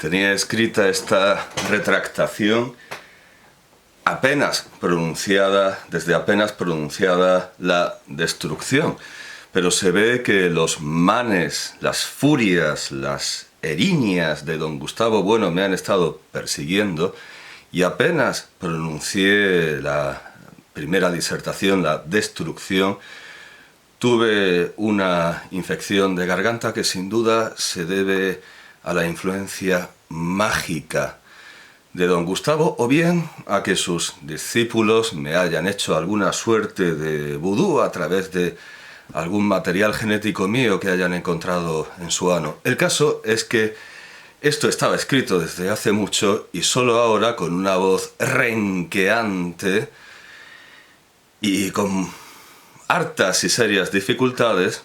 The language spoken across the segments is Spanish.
Tenía escrita esta retractación desde apenas pronunciada la destrucción. Pero se ve que los manes, las furias, las erinias de don Gustavo Bueno me han estado persiguiendo y apenas pronuncié la primera disertación, la destrucción, tuve una infección de garganta que sin duda se debe a la influencia mágica de don Gustavo, o bien a que sus discípulos me hayan hecho alguna suerte de vudú a través de algún material genético mío que hayan encontrado en su ano. El caso es que esto estaba escrito desde hace mucho y solo ahora, con una voz renqueante y con hartas y serias dificultades,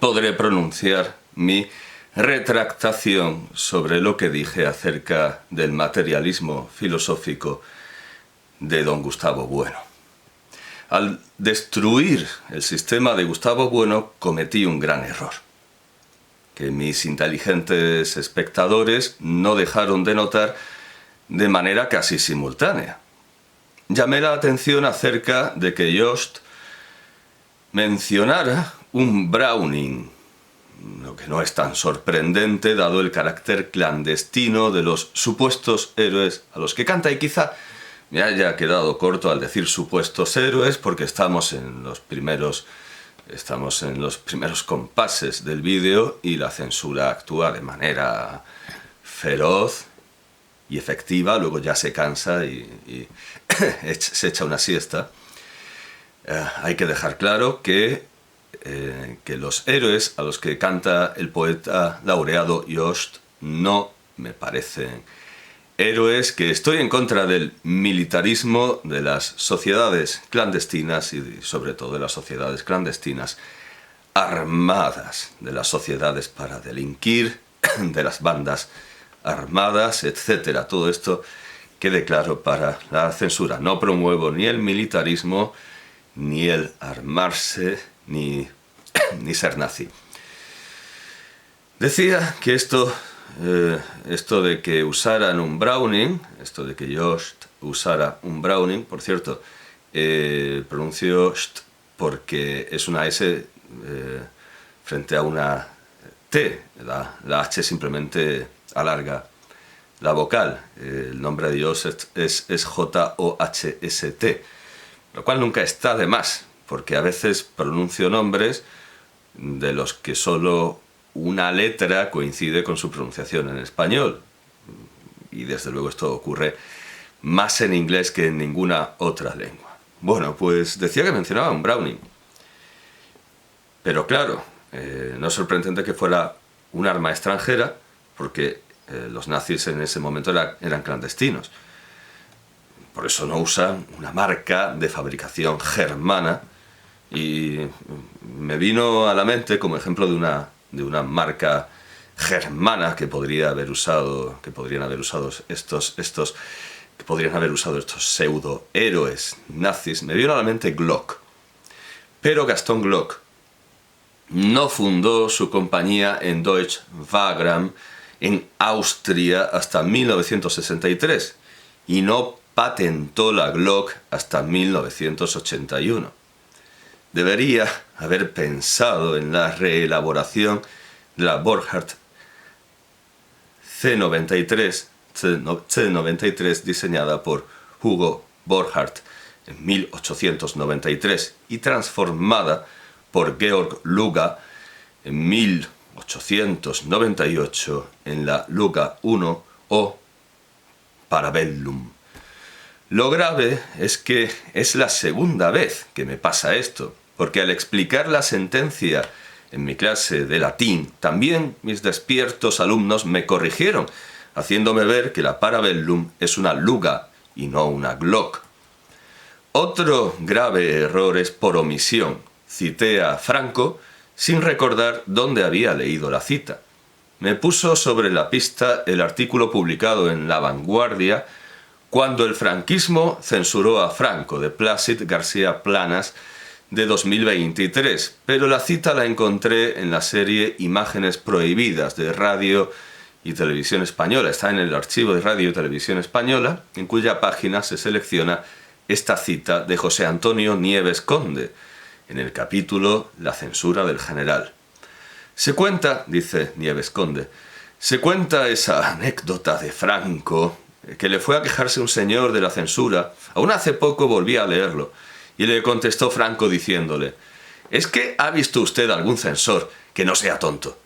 podré pronunciar mi retractación sobre lo que dije acerca del materialismo filosófico de don Gustavo Bueno. Al destruir el sistema de Gustavo Bueno cometí un gran error, que mis inteligentes espectadores no dejaron de notar de manera casi simultánea. Llamé la atención acerca de que Jost mencionara un Browning, lo que no es tan sorprendente dado el carácter clandestino de los supuestos héroes a los que canta, y quizá me haya quedado corto al decir supuestos héroes porque estamos en los primeros compases del vídeo y la censura actúa de manera feroz y efectiva, luego ya se cansa y se echa una siesta. Hay que dejar claro que los héroes a los que canta el poeta laureado Jost no me parecen héroes, que estoy en contra del militarismo de las sociedades clandestinas y sobre todo de las sociedades clandestinas armadas, de las sociedades para delinquir, de las bandas armadas, etc. Todo esto quede claro para la censura. No promuevo ni el militarismo, ni el armarse, ni ser nazi. Decía que esto de que usaran un Browning, esto de que Jost usara un Browning, por cierto, pronuncio St porque es una S frente a una T, la H simplemente alarga la vocal, el nombre de Jost es J-O-H-S-T, lo cual nunca está de más, porque a veces pronuncio nombres de los que solo una letra coincide con su pronunciación en español. Y desde luego esto ocurre más en inglés que en ninguna otra lengua. Bueno, pues decía que mencionaba un Browning. Pero claro, no es sorprendente que fuera un arma extranjera, porque los nazis en ese momento eran clandestinos. Por eso no usan una marca de fabricación germana, y me vino a la mente como ejemplo de una marca germana que podrían haber usado estos pseudo héroes nazis. Me vino a la mente Glock. Pero Gaston Glock no fundó su compañía en Deutsche Wagram en Austria hasta 1963 y no patentó la Glock hasta 1981. Debería haber pensado en la reelaboración de la Borchardt C93 diseñada por Hugo Borchardt en 1893 y transformada por Georg Luga en 1898 en la Luga 1 o Parabellum. Lo grave es que es la segunda vez que me pasa esto, porque al explicar la sentencia en mi clase de latín, también mis despiertos alumnos me corrigieron, haciéndome ver que la Parabellum es una Luga y no una Glock. Otro grave error es por omisión. Cité a Franco sin recordar dónde había leído la cita. Me puso sobre la pista el artículo publicado en La Vanguardia cuando el franquismo censuró a Franco, de Plácid García Planas, de 2023, pero la cita la encontré en la serie Imágenes Prohibidas de Radio y Televisión Española, está en el archivo de Radio y Televisión Española, en cuya página se selecciona esta cita de José Antonio Nieves Conde, en el capítulo La censura del general. Se cuenta, dice Nieves Conde, se cuenta esa anécdota de Franco, que le fue a quejarse un señor de la censura. Aún hace poco volví a leerlo, y le contestó Franco diciéndole: «¿Es que ha visto usted algún censor que no sea tonto?».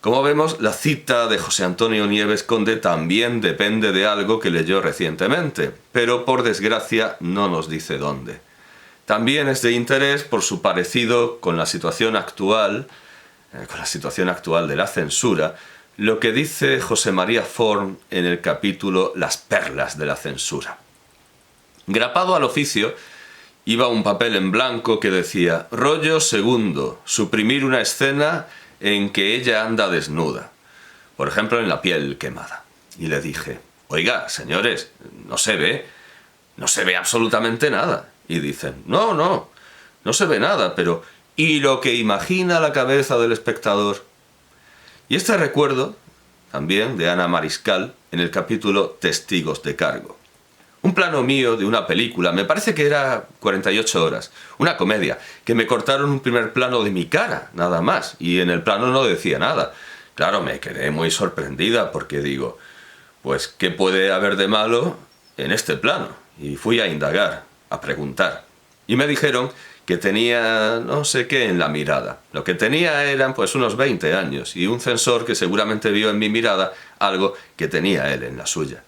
Como vemos, la cita de José Antonio Nieves Conde también depende de algo que leyó recientemente, pero por desgracia no nos dice dónde. También es de interés por su parecido con la situación actual de la censura, lo que dice José María Forn en el capítulo Las perlas de la censura. Grapado al oficio iba un papel en blanco que decía: rollo segundo, suprimir una escena en que ella anda desnuda, por ejemplo en La piel quemada. Y le dije: oiga, señores, no se ve absolutamente nada. Y dicen: no se ve nada, pero ¿y lo que imagina la cabeza del espectador? Y este recuerdo también de Ana Mariscal en el capítulo Testigos de cargo. Un plano mío de una película, me parece que era 48 horas, una comedia, que me cortaron un primer plano de mi cara, nada más, y en el plano no decía nada. Claro, me quedé muy sorprendida porque digo, pues, ¿qué puede haber de malo en este plano? Y fui a indagar, a preguntar. Y me dijeron que tenía no sé qué en la mirada. Lo que tenía eran pues unos 20 años y un censor que seguramente vio en mi mirada algo que tenía él en la suya.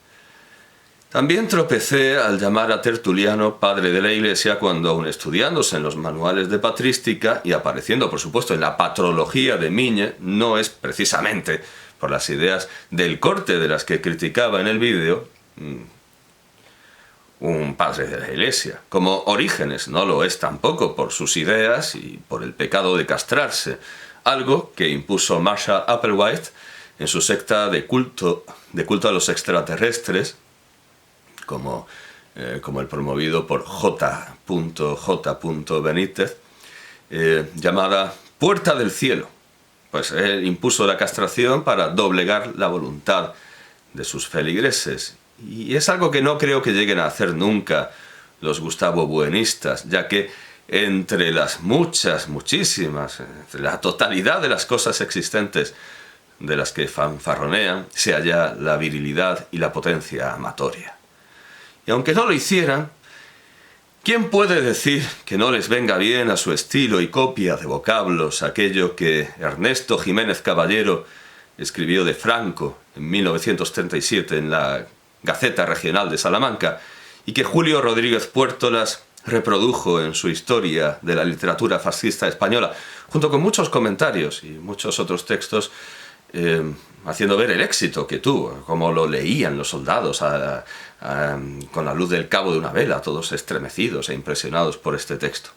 También tropecé al llamar a Tertuliano padre de la Iglesia cuando, aun estudiándose en los manuales de patrística y apareciendo por supuesto en la patrología de Migne, no es precisamente por las ideas del corte de las que criticaba en el vídeo un padre de la Iglesia, como Orígenes no lo es tampoco por sus ideas y por el pecado de castrarse, algo que impuso Marshall Applewhite en su secta de culto a los extraterrestres, como el promovido por J. Benítez, llamada Puerta del Cielo. Pues él impuso la castración para doblegar la voluntad de sus feligreses. Y es algo que no creo que lleguen a hacer nunca los Gustavo Buenistas, ya que entre las muchísimas, entre la totalidad de las cosas existentes de las que fanfarronean, se halla la virilidad y la potencia amatoria. Y aunque no lo hicieran, ¿quién puede decir que no les venga bien a su estilo y copia de vocablos aquello que Ernesto Jiménez Caballero escribió de Franco en 1937 en la Gaceta Regional de Salamanca y que Julio Rodríguez Puertolas reprodujo en su Historia de la literatura fascista española, junto con muchos comentarios y muchos otros textos, haciendo ver el éxito que tuvo, como lo leían los soldados con la luz del cabo de una vela, todos estremecidos e impresionados por este texto.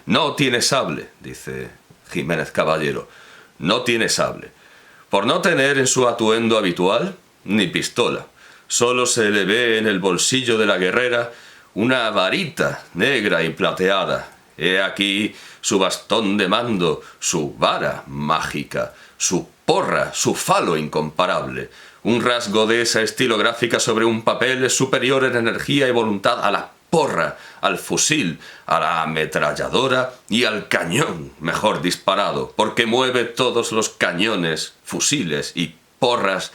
No tiene sable, dice Jiménez Caballero, no tiene sable, por no tener en su atuendo habitual ni pistola. Solo se le ve en el bolsillo de la guerrera una varita negra y plateada. He aquí su bastón de mando, su vara mágica, su porra, su falo incomparable. Un rasgo de esa estilográfica sobre un papel es superior en energía y voluntad a la porra, al fusil, a la ametralladora y al cañón mejor disparado, porque mueve todos los cañones, fusiles y porras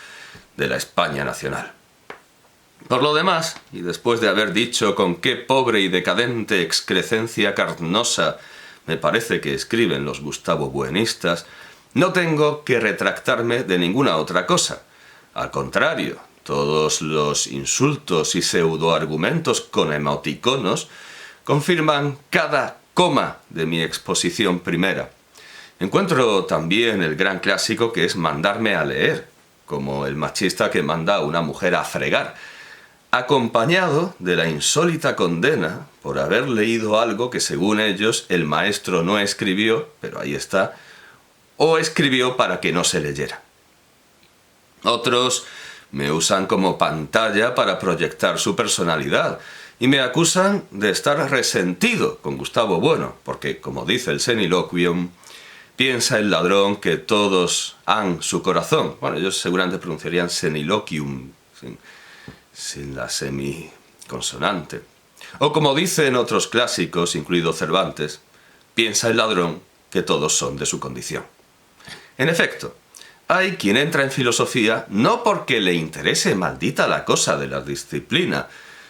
de la España nacional. Por lo demás, y después de haber dicho con qué pobre y decadente excrescencia carnosa me parece que escriben los Gustavo Buenistas, no tengo que retractarme de ninguna otra cosa. Al contrario, todos los insultos y pseudoargumentos con emoticonos confirman cada coma de mi exposición primera. Encuentro también el gran clásico que es mandarme a leer, como el machista que manda a una mujer a fregar, acompañado de la insólita condena por haber leído algo que, según ellos, el maestro no escribió, pero ahí está, o escribió para que no se leyera. Otros me usan como pantalla para proyectar su personalidad y me acusan de estar resentido con Gustavo Bueno, porque, como dice el Seniloquium, Piensa el ladrón que todos han su corazón. Bueno, ellos seguramente pronunciarían seniloquium, sin la semiconsonante. O como dicen otros clásicos, incluido Cervantes, piensa el ladrón que todos son de su condición. En efecto, hay quien entra en filosofía no porque le interese maldita la cosa de la disciplina,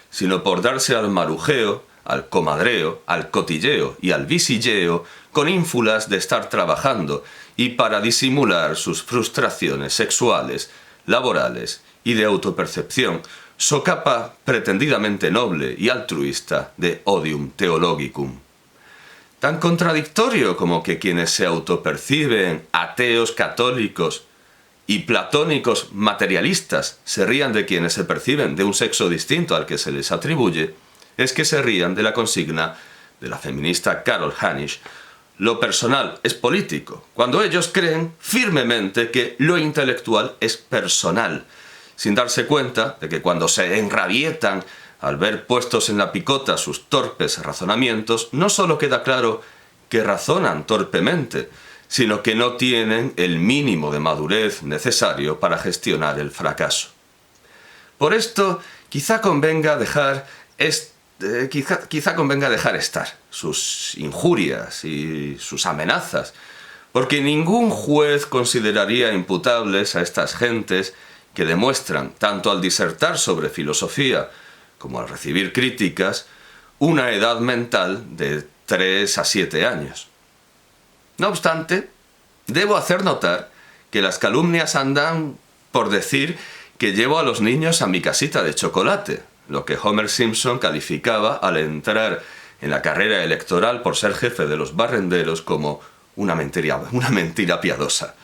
sino por darse al marujeo, al comadreo, al cotilleo y al visilleo con ínfulas de estar trabajando y para disimular sus frustraciones sexuales, laborales y de autopercepción, socapa pretendidamente noble y altruista de odium theologicum. Tan contradictorio como que quienes se autoperciben ateos católicos y platónicos materialistas se rían de quienes se perciben de un sexo distinto al que se les atribuye, es que se rían de la consigna de la feminista Carol Hanisch: lo personal es político, cuando ellos creen firmemente que lo intelectual es personal, sin darse cuenta de que cuando se enrabietan al ver puestos en la picota sus torpes razonamientos, no solo queda claro que razonan torpemente, sino que no tienen el mínimo de madurez necesario para gestionar el fracaso. Por esto, quizá convenga dejar estar sus injurias y sus amenazas, porque ningún juez consideraría imputables a estas gentes que demuestran, tanto al disertar sobre filosofía como al recibir críticas, una edad mental de 3 a 7 años. No obstante, debo hacer notar que las calumnias andan por decir que llevo a los niños a mi casita de chocolate, lo que Homer Simpson calificaba al entrar en la carrera electoral por ser jefe de los barrenderos como una mentira piadosa.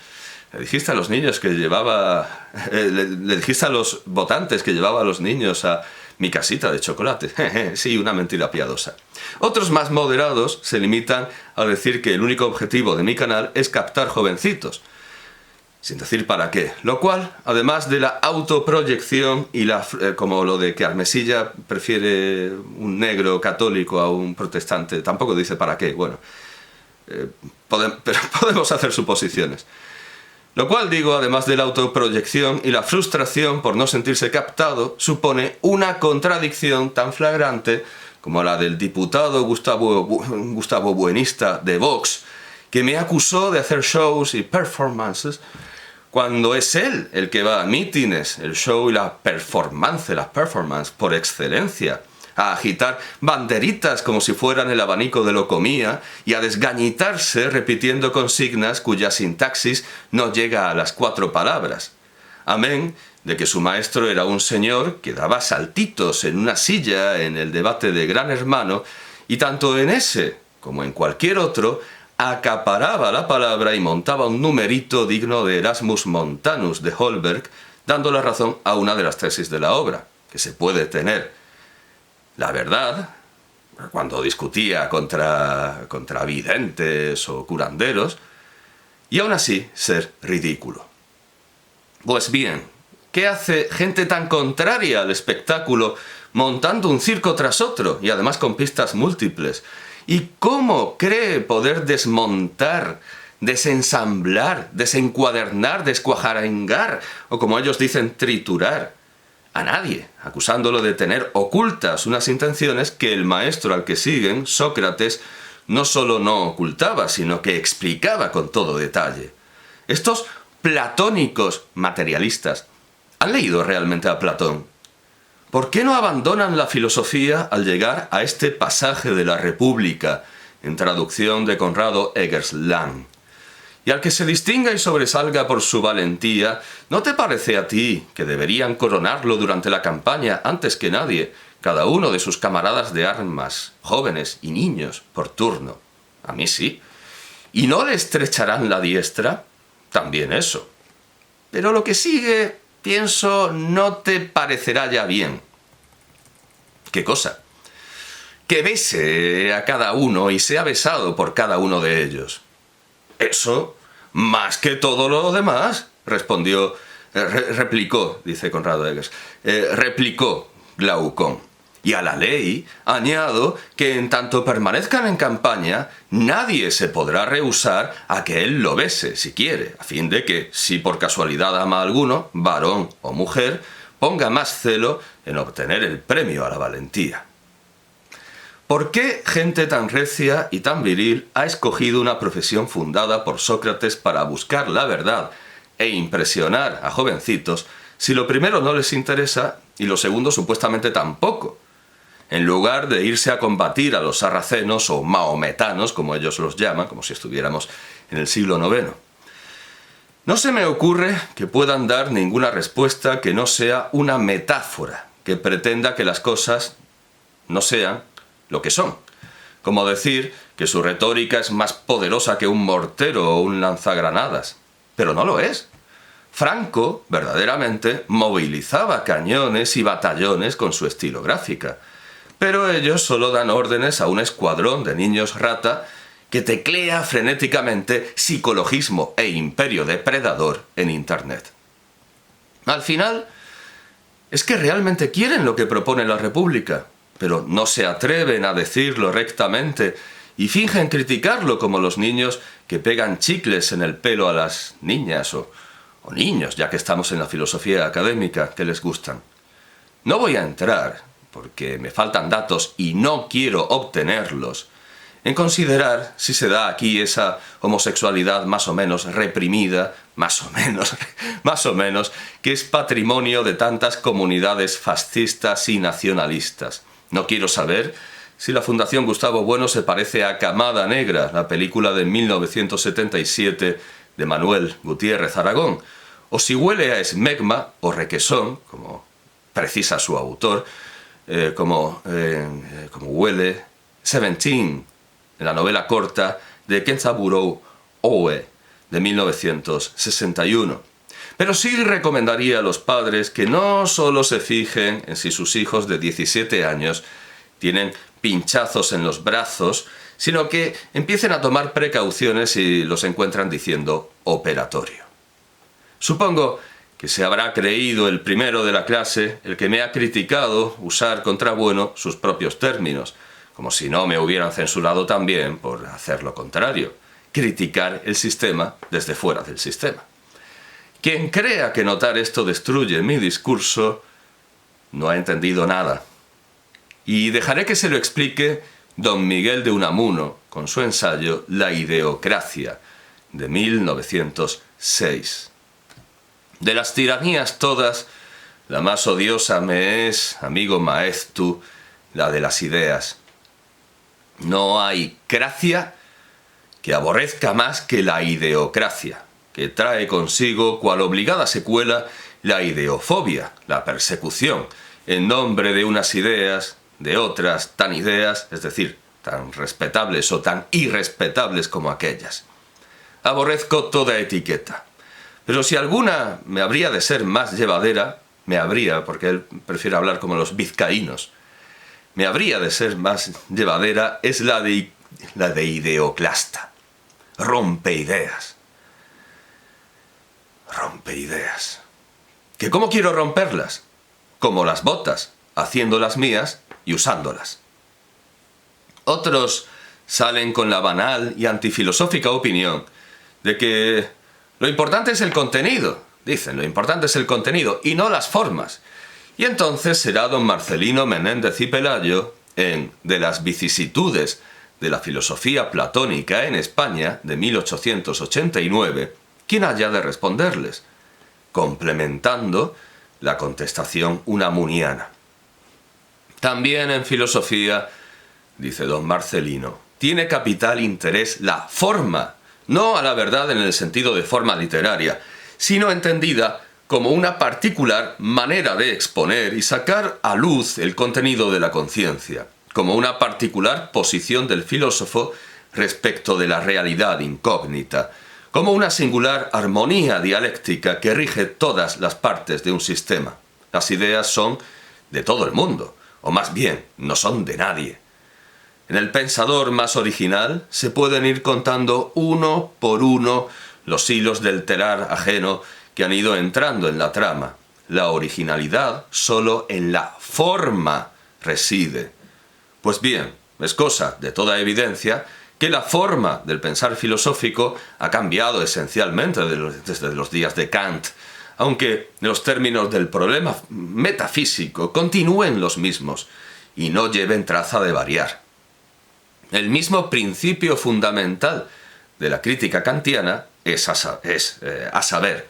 Le dijiste a los niños que llevaba... le dijiste a los votantes que llevaba a los niños a mi casita de chocolate. Sí, una mentira piadosa. Otros más moderados se limitan a decir que el único objetivo de mi canal es captar jovencitos, sin decir para qué. Lo cual, además de la autoproyección y como lo de que Armesilla prefiere un negro católico a un protestante, tampoco dice para qué. Bueno, pero podemos hacer suposiciones. Lo cual, digo, además de la autoproyección y la frustración por no sentirse captado, supone una contradicción tan flagrante como la del diputado Gustavo Buenista de Vox, que me acusó de hacer shows y performances cuando es él el que va a mítines, el show y la performance por excelencia, a agitar banderitas como si fueran el abanico de Locomía y a desgañitarse repitiendo consignas cuya sintaxis no llega a las 4 palabras. Amén de que su maestro era un señor que daba saltitos en una silla en el debate de Gran Hermano y tanto en ese como en cualquier otro acaparaba la palabra y montaba un numerito digno de Erasmus Montanus de Holberg, dando la razón a una de las tesis de la obra, que se puede tener la verdad, cuando discutía contra videntes o curanderos, y aún así ser ridículo. Pues bien, ¿qué hace gente tan contraria al espectáculo montando un circo tras otro y además con pistas múltiples? ¿Y cómo cree poder desmontar, desensamblar, desencuadernar, descuajarengar, o como ellos dicen, triturar a nadie, acusándolo de tener ocultas unas intenciones que el maestro al que siguen, Sócrates, no solo no ocultaba, sino que explicaba con todo detalle? Estos platónicos materialistas, ¿han leído realmente a Platón? ¿Por qué no abandonan la filosofía al llegar a este pasaje de la República, en traducción de Conrado Eggerslang? Y al que se distinga y sobresalga por su valentía, ¿no te parece a ti que deberían coronarlo durante la campaña antes que nadie, cada uno de sus camaradas de armas, jóvenes y niños, por turno? A mí sí. ¿Y no le estrecharán la diestra? También eso. Pero lo que sigue, pienso, no te parecerá ya bien. ¿Qué cosa? Que bese a cada uno y sea besado por cada uno de ellos. Eso, más que todo lo demás, replicó Conrado Eggers, replicó Glaucón. Y a la ley añado que en tanto permanezcan en campaña, nadie se podrá rehusar a que él lo bese, si quiere, a fin de que, si por casualidad ama a alguno, varón o mujer, ponga más celo en obtener el premio a la valentía. ¿Por qué gente tan recia y tan viril ha escogido una profesión fundada por Sócrates para buscar la verdad e impresionar a jovencitos si lo primero no les interesa y lo segundo supuestamente tampoco? En lugar de irse a combatir a los sarracenos o mahometanos, como ellos los llaman, como si estuviéramos en el siglo IX. No se me ocurre que puedan dar ninguna respuesta que no sea una metáfora, que pretenda que las cosas no sean lo que son. Como decir que su retórica es más poderosa que un mortero o un lanzagranadas. Pero no lo es. Franco, verdaderamente, movilizaba cañones y batallones con su estilográfica. Pero ellos solo dan órdenes a un escuadrón de niños rata que teclea frenéticamente psicologismo e imperio depredador en Internet. Al final, es que realmente quieren lo que propone la República, pero no se atreven a decirlo rectamente y fingen criticarlo como los niños que pegan chicles en el pelo a las niñas o niños, ya que estamos en la filosofía académica, que les gustan. No voy a entrar, porque me faltan datos y no quiero obtenerlos, en considerar si se da aquí esa homosexualidad más o menos reprimida, más o menos, que es patrimonio de tantas comunidades fascistas y nacionalistas. No quiero saber si la Fundación Gustavo Bueno se parece a Camada Negra, la película de 1977 de Manuel Gutiérrez Aragón, o si huele a esmegma o requesón, como precisa su autor, como huele Seventeen, en la novela corta de Kenzaburo Oe, de 1961. Pero sí recomendaría a los padres que no solo se fijen en si sus hijos de 17 años tienen pinchazos en los brazos, sino que empiecen a tomar precauciones si los encuentran diciendo operatorio. Supongo que se habrá creído el primero de la clase el que me ha criticado usar contra Bueno sus propios términos, como si no me hubieran censurado también por hacer lo contrario, criticar el sistema desde fuera del sistema. Quien crea que notar esto destruye mi discurso no ha entendido nada. Y dejaré que se lo explique don Miguel de Unamuno con su ensayo La ideocracia, de 1906. De las tiranías todas, la más odiosa me es, amigo maeztu, la de las ideas. No hay cracia que aborrezca más que la ideocracia, que trae consigo, cual obligada secuela, la ideofobia, la persecución, en nombre de unas ideas, de otras tan ideas, es decir, tan respetables o tan irrespetables como aquellas. Aborrezco toda etiqueta. Pero si alguna me habría de ser más llevadera, porque él prefiere hablar como los vizcaínos, me habría de ser más llevadera es la de ideoclasta. Rompe ideas. Rompe ideas. ¿Que cómo quiero romperlas? Como las botas, haciéndolas mías y usándolas. Otros salen con la banal y antifilosófica opinión de que lo importante es el contenido. Dicen, lo importante es el contenido y no las formas. Y entonces será don Marcelino Menéndez y Pelayo, en De las vicisitudes de la filosofía platónica en España, de 1889, quien haya de responderles, complementando la contestación unamuniana. También en filosofía, dice don Marcelino, tiene capital interés la forma, no a la verdad en el sentido de forma literaria, sino entendida como una particular manera de exponer y sacar a luz el contenido de la conciencia, como una particular posición del filósofo respecto de la realidad incógnita, como una singular armonía dialéctica que rige todas las partes de un sistema. Las ideas son de todo el mundo, o más bien, no son de nadie. En el pensador más original se pueden ir contando uno por uno los hilos del telar ajeno que han ido entrando en la trama. La originalidad solo en la forma reside. Pues bien, es cosa de toda evidencia que la forma del pensar filosófico ha cambiado esencialmente desde los días de Kant, aunque los términos del problema metafísico continúen los mismos y no lleven traza de variar. El mismo principio fundamental de la crítica kantiana es a saber,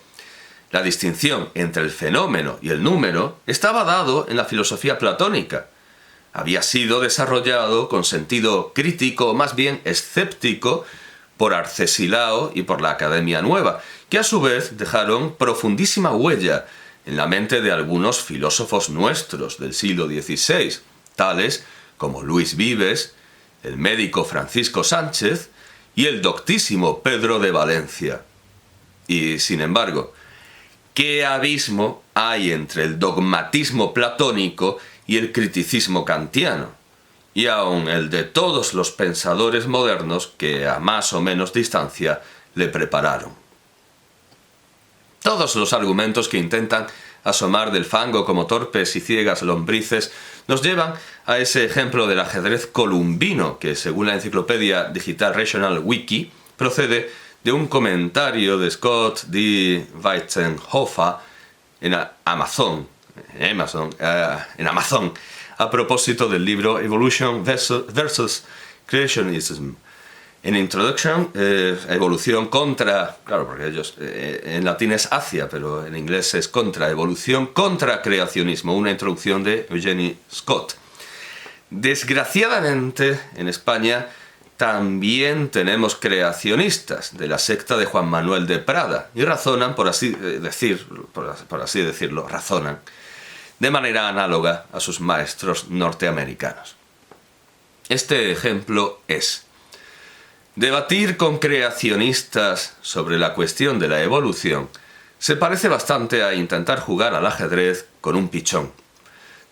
la distinción entre el fenómeno y el número estaba dado en la filosofía platónica. Había sido desarrollado con sentido crítico, o más bien escéptico, por Arcesilao y por la Academia Nueva, que a su vez dejaron profundísima huella en la mente de algunos filósofos nuestros del siglo XVI, tales como Luis Vives, el médico Francisco Sánchez y el doctísimo Pedro de Valencia. Y, sin embargo, ¿qué abismo hay entre el dogmatismo platónico y el criticismo kantiano? Y aun el de todos los pensadores modernos que a más o menos distancia le prepararon. Todos los argumentos que intentan asomar del fango como torpes y ciegas lombrices nos llevan a ese ejemplo del ajedrez columbino que, según la enciclopedia digital Rational Wiki, procede de un comentario de Scott D. Weizenhofer en Amazon, a propósito del libro Evolution versus Creationism. En Introduction, evolución contra, claro, porque ellos en latín es hacia, pero en inglés es contra, evolución contra creacionismo, una introducción de Eugene Scott. Desgraciadamente, en España también tenemos creacionistas de la secta de Juan Manuel de Prada y razonan, por así decirlo, razonan de manera análoga a sus maestros norteamericanos. Este ejemplo es: debatir con creacionistas sobre la cuestión de la evolución se parece bastante a intentar jugar al ajedrez con un pichón.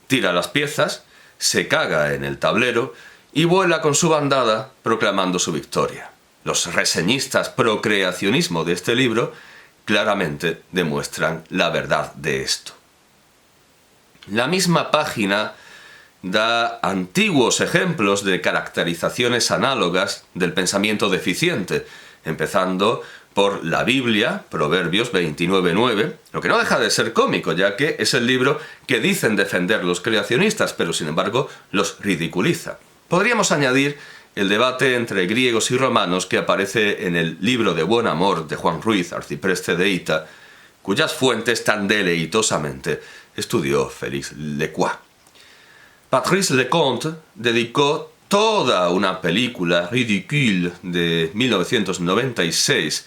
Tira las piezas, se caga en el tablero y vuela con su bandada proclamando su victoria. Los reseñistas pro creacionismo de este libro claramente demuestran la verdad de esto. La misma página da antiguos ejemplos de caracterizaciones análogas del pensamiento deficiente, empezando por la Biblia, Proverbios 29:9, lo que no deja de ser cómico, ya que es el libro que dicen defender los creacionistas, pero sin embargo los ridiculiza. Podríamos añadir el debate entre griegos y romanos que aparece en el libro de Buen Amor de Juan Ruiz, arcipreste de Hita, cuyas fuentes tan deleitosamente estudió Félix Lecoy. Patrice Leconte dedicó toda una película ridicule de 1996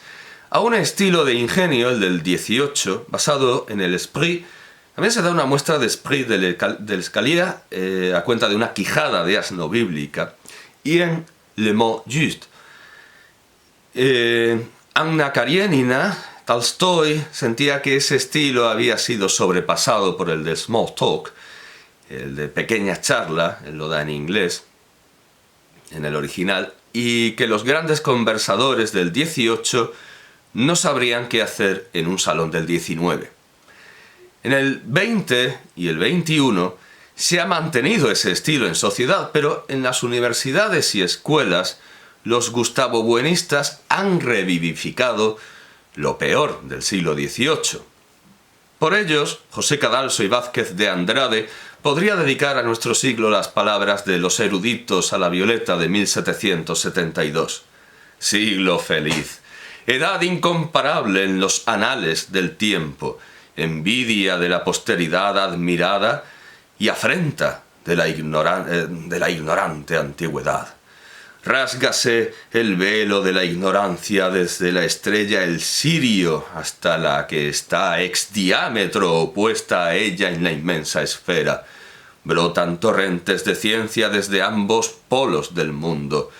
a un estilo de ingenio, el del 18, basado en el esprit. También se da una muestra de esprit del Scalia a cuenta de una quijada de asno bíblica y en Le mot juste. Anna Karenina, Tolstoy sentía que ese estilo había sido sobrepasado por el de small talk, el de pequeña charla, él lo da en inglés, en el original, y que los grandes conversadores del 18 no sabrían qué hacer en un salón del 19. En el 20 y el 21 se ha mantenido ese estilo en sociedad, pero en las universidades y escuelas los gustavobuenistas han revivificado lo peor del siglo XVIII. Por ellos, José Cadalso y Vázquez de Andrade podría dedicar a nuestro siglo las palabras de Los eruditos a la Violeta de 1772. Siglo feliz, edad incomparable en los anales del tiempo, envidia de la posteridad admirada y afrenta de la ignorante antigüedad. Rásgase el velo de la ignorancia desde la estrella El Sirio hasta la que está ex diámetro opuesta a ella en la inmensa esfera. Brotan torrentes de ciencia desde ambos polos del mundo.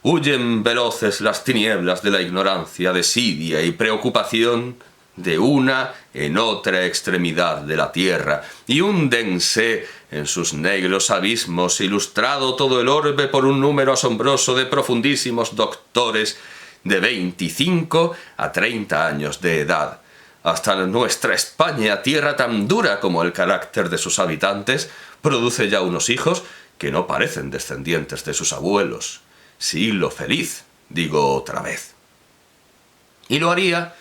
Huyen veloces las tinieblas de la ignorancia, desidia y preocupación de una en otra extremidad de la tierra, y húndense en sus negros abismos, ilustrado todo el orbe por un número asombroso de profundísimos doctores de 25 a 30 años de edad, Hasta nuestra España, tierra tan dura como el carácter de sus habitantes, produce ya unos hijos que no parecen descendientes de sus abuelos. Siglo feliz, digo otra vez. Y lo haría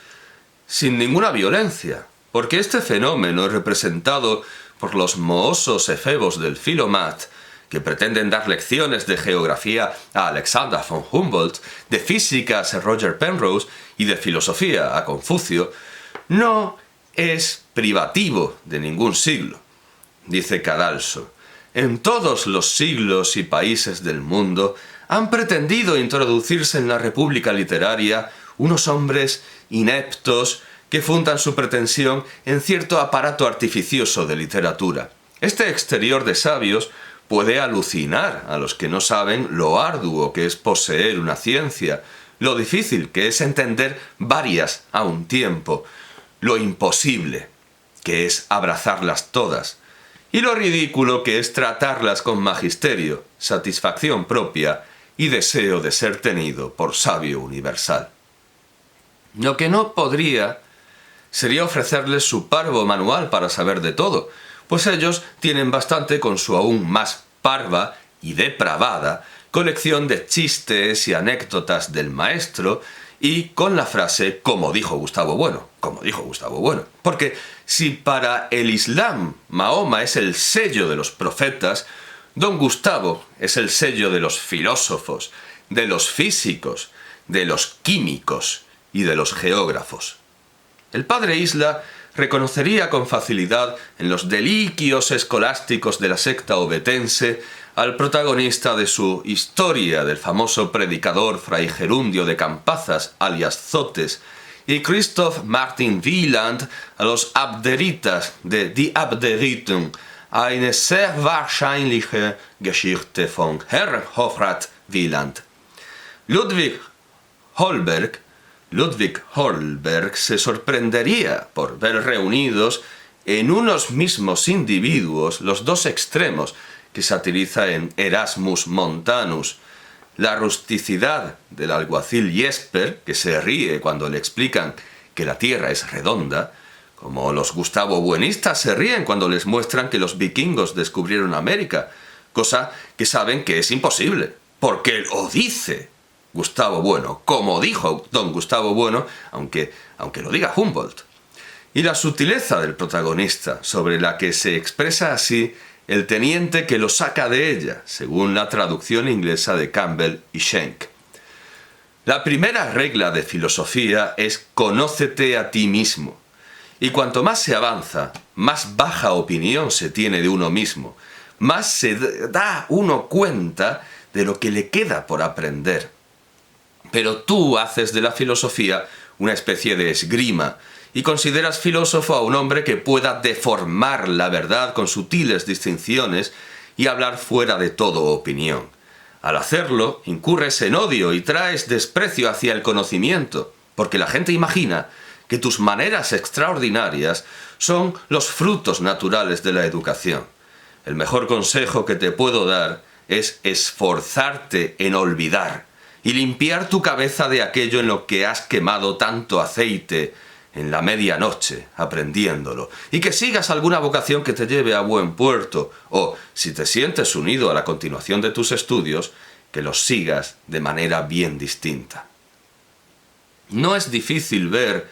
sin ninguna violencia, porque este fenómeno es representado por los mohosos efebos del Philomath, que pretenden dar lecciones de geografía a Alexander von Humboldt, de física a Sir Roger Penrose y de filosofía a Confucio, no es privativo de ningún siglo. Dice Cadalso, en todos los siglos y países del mundo han pretendido introducirse en la república literaria unos hombres ineptos que fundan su pretensión en cierto aparato artificioso de literatura. Este exterior de sabios puede alucinar a los que no saben lo arduo que es poseer una ciencia, lo difícil que es entender varias a un tiempo, lo imposible que es abrazarlas todas, y lo ridículo que es tratarlas con magisterio, satisfacción propia y deseo de ser tenido por sabio universal. Lo que no podría sería ofrecerles su parvo manual para saber de todo, pues ellos tienen bastante con su aún más parva y depravada colección de chistes y anécdotas del maestro y con la frase como dijo Gustavo Bueno, porque si para el Islam Mahoma es el sello de los profetas, don Gustavo es el sello de los filósofos, de los físicos, de los químicos y de los geógrafos. El padre Isla reconocería con facilidad en los deliquios escolásticos de la secta ovetense al protagonista de su historia del famoso predicador fray Gerundio de Campazas, alias Zotes, y Christoph Martin Wieland a los Abderitas de Die Abderiten, eine sehr wahrscheinliche Geschichte von Herrn Hofrath Wieland. Ludwig Holberg se sorprendería por ver reunidos en unos mismos individuos los dos extremos que satiriza en Erasmus Montanus, la rusticidad del alguacil Jesper, que se ríe cuando le explican que la Tierra es redonda, como los Gustavo Buenistas se ríen cuando les muestran que los vikingos descubrieron América, cosa que saben que es imposible, porque lo dice Gustavo Bueno, como dijo don Gustavo Bueno, aunque lo diga Humboldt. Y la sutileza del protagonista, sobre la que se expresa así el teniente que lo saca de ella, según la traducción inglesa de Campbell y Schenck. La primera regla de filosofía es conócete a ti mismo. Y cuanto más se avanza, más baja opinión se tiene de uno mismo, más se da uno cuenta de lo que le queda por aprender. Pero tú haces de la filosofía una especie de esgrima y consideras filósofo a un hombre que pueda deformar la verdad con sutiles distinciones y hablar fuera de todo opinión. Al hacerlo, incurres en odio y traes desprecio hacia el conocimiento, porque la gente imagina que tus maneras extraordinarias son los frutos naturales de la educación. El mejor consejo que te puedo dar es esforzarte en olvidar y limpiar tu cabeza de aquello en lo que has quemado tanto aceite en la medianoche aprendiéndolo, y que sigas alguna vocación que te lleve a buen puerto, o, si te sientes unido a la continuación de tus estudios, que los sigas de manera bien distinta. No es difícil ver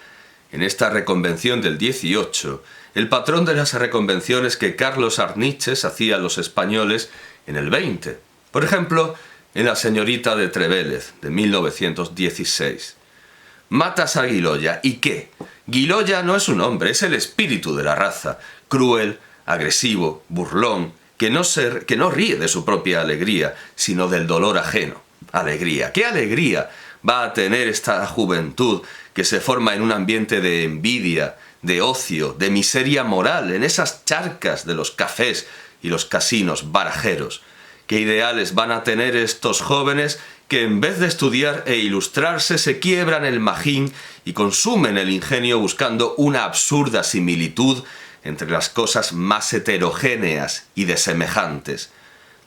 en esta reconvención del 18 el patrón de las reconvenciones que Carlos Arniches hacía a los españoles en el 20, por ejemplo, en La señorita de Trevélez, de 1916. Matas a Guiloya, ¿y qué? Guiloya no es un hombre, es el espíritu de la raza, cruel, agresivo, burlón, que no ríe de su propia alegría, sino del dolor ajeno. Alegría, ¿qué alegría va a tener esta juventud que se forma en un ambiente de envidia, de ocio, de miseria moral, en esas charcas de los cafés y los casinos barajeros? ¿Qué ideales van a tener estos jóvenes que en vez de estudiar e ilustrarse se quiebran el magín y consumen el ingenio buscando una absurda similitud entre las cosas más heterogéneas y desemejantes?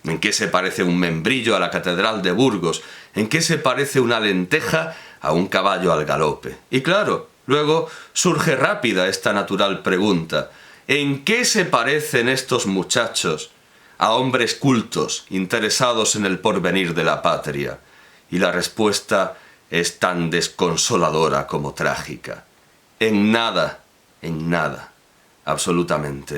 ¿En qué se parece un membrillo a la catedral de Burgos? ¿En qué se parece una lenteja a un caballo al galope? Y claro, Luego surge rápida esta natural pregunta: ¿en qué se parecen estos muchachos a hombres cultos, interesados en el porvenir de la patria? Y la respuesta es tan desconsoladora como trágica. En nada, absolutamente.